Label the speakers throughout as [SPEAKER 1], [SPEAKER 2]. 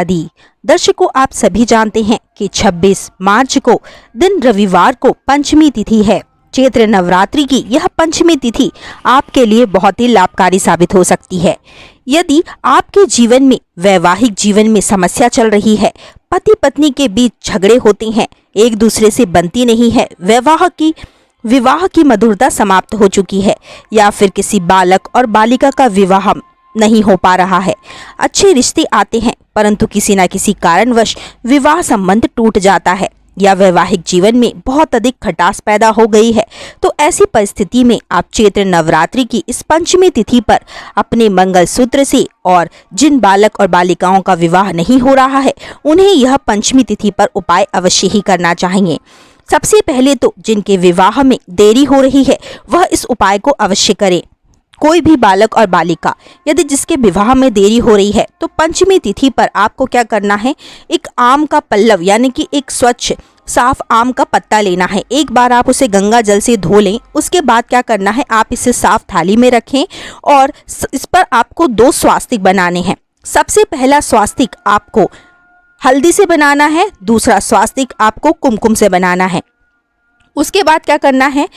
[SPEAKER 1] दी। दर्शकों, आप सभी जानते हैं कि 26 मार्च को दिन रविवार को पंचमी तिथि है। चैत्र नवरात्रि की यह पंचमी तिथि आपके लिए बहुत ही लाभकारी साबित हो सकती है। यदि आपके जीवन में वैवाहिक जीवन में समस्या चल रही है, पति पत्नी के बीच झगड़े होते हैं, एक दूसरे से बनती नहीं है, विवाह की मधुरता समाप्त हो चुकी है, या फिर किसी बालक और बालिका का विवाह नहीं हो पा रहा है, अच्छे रिश्ते आते हैं परंतु किसी न किसी कारणवश विवाह संबंध टूट जाता है, या वैवाहिक जीवन में बहुत अधिक खटास पैदा हो गई है, तो ऐसी परिस्थिति में आप चैत्र नवरात्रि की इस पंचमी तिथि पर अपने मंगलसूत्र से, और जिन बालक और बालिकाओं का विवाह नहीं हो रहा है उन्हें यह पंचमी तिथि पर उपाय अवश्य ही करना चाहिए। सबसे पहले तो जिनके विवाह में देरी हो रही है वह इस उपाय को अवश्य करें। कोई भी बालक और बालिका यदि जिसके विवाह में देरी हो रही है तो पंचमी तिथि पर आपको क्या करना है, एक आम का पल्लव यानी कि एक स्वच्छ साफ आम का पत्ता लेना है। एक बार आप उसे गंगा जल से धो लें। उसके बाद क्या करना है, आप इसे साफ थाली में रखें और इस पर आपको 2 स्वास्तिक बनाने हैं। सबसे पहला स्वास्तिक आपको हल्दी से बनाना है, दूसरा स्वास्तिक आपको कुमकुम से बनाना है। उसके बाद क्या करना है,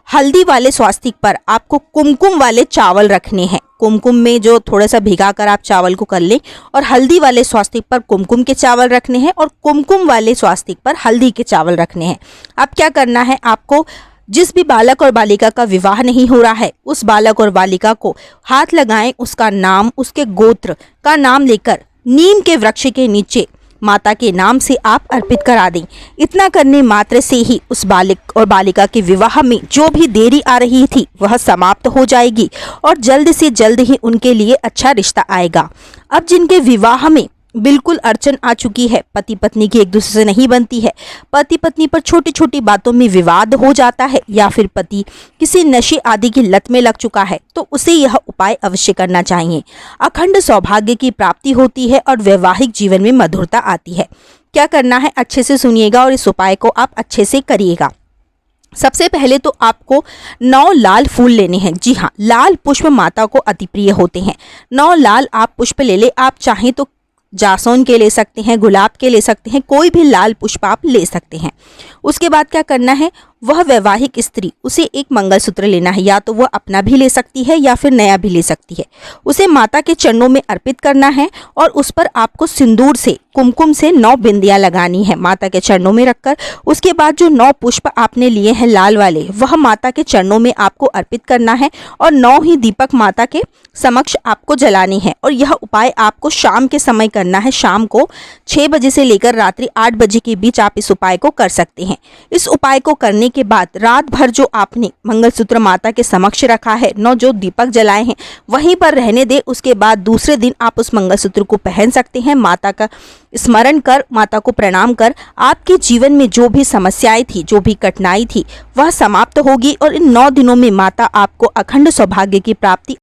[SPEAKER 1] हल्दी वाले स्वास्तिक पर आपको कुमकुम वाले चावल रखने हैं। कुमकुम में जो थोड़ा सा भिगा कर आप चावल को कर लें, और हल्दी वाले स्वास्तिक पर कुमकुम के चावल रखने हैं और कुमकुम वाले स्वास्तिक पर हल्दी के चावल रखने हैं। अब क्या करना है, आपको जिस भी बालक और बालिका का विवाह नहीं हो रहा है उस बालक और बालिका को हाथ लगाएं, उसका नाम, उसके गोत्र का नाम लेकर नीम के वृक्ष के नीचे माता के नाम से आप अर्पित करा दें। इतना करने मात्र से ही उस बालक और बालिका के विवाह में जो भी देरी आ रही थी वह समाप्त हो जाएगी और जल्द से जल्द ही उनके लिए अच्छा रिश्ता आएगा। अब जिनके विवाह में बिल्कुल अड़चन आ चुकी है, पति पत्नी की एक दूसरे से नहीं बनती है, पति पत्नी पर छोटी छोटी बातों में विवाद हो जाता है, या फिर पति किसी नशे आदि की लत में लग चुका है, तो उसे यह उपाय अवश्य करना चाहिए। अखंड सौभाग्य की प्राप्ति होती है और वैवाहिक जीवन में मधुरता आती है। क्या करना है, अच्छे से सुनिएगा और इस उपाय को आप अच्छे से करिएगा। सबसे पहले तो आपको 9 लाल फूल लेने हैं। जी हाँ, लाल पुष्प माता को अति प्रिय होते हैं। 9 लाल आप पुष्प ले ले। आप चाहें तो जासौन के ले सकते हैं, गुलाब के ले सकते हैं, कोई भी लाल पुष्प आप ले सकते हैं। उसके बाद क्या करना है, वह वैवाहिक स्त्री, उसे एक मंगलसूत्र लेना है। या तो वह अपना भी ले सकती है या फिर नया भी ले सकती है। उसे माता के चरणों में अर्पित करना है और उस पर आपको सिंदूर से, कुमकुम से 9 बिंदियां लगानी है माता के चरणों में रखकर। उसके बाद जो 9 पुष्प आपने लिए हैं लाल वाले, वह माता के चरणों में आपको अर्पित करना है और 9 ही दीपक माता के समक्ष आपको जलाने हैं। और यह उपाय आपको शाम के समय करना है। शाम को 6 बजे से लेकर रात्रि 8 बजे के बीच आप इस उपाय को कर सकते हैं। इस उपाय को करने के बाद रात भर जो आपने मंगलसूत्र माता के समक्ष रखा है, 9 जो दीपक जलाए हैं, वहीं पर रहने दे। उसके बाद दूसरे दिन आप उस मंगलसूत्र को पहन सकते हैं। माता का स्मरण कर, माता को प्रणाम कर, आपके जीवन में जो भी समस्याएं थी, जो भी कठिनाई थी, वह समाप्त होगी और इन 9 दिनों में माता आपको अखंड सौभाग्य की प्राप्ति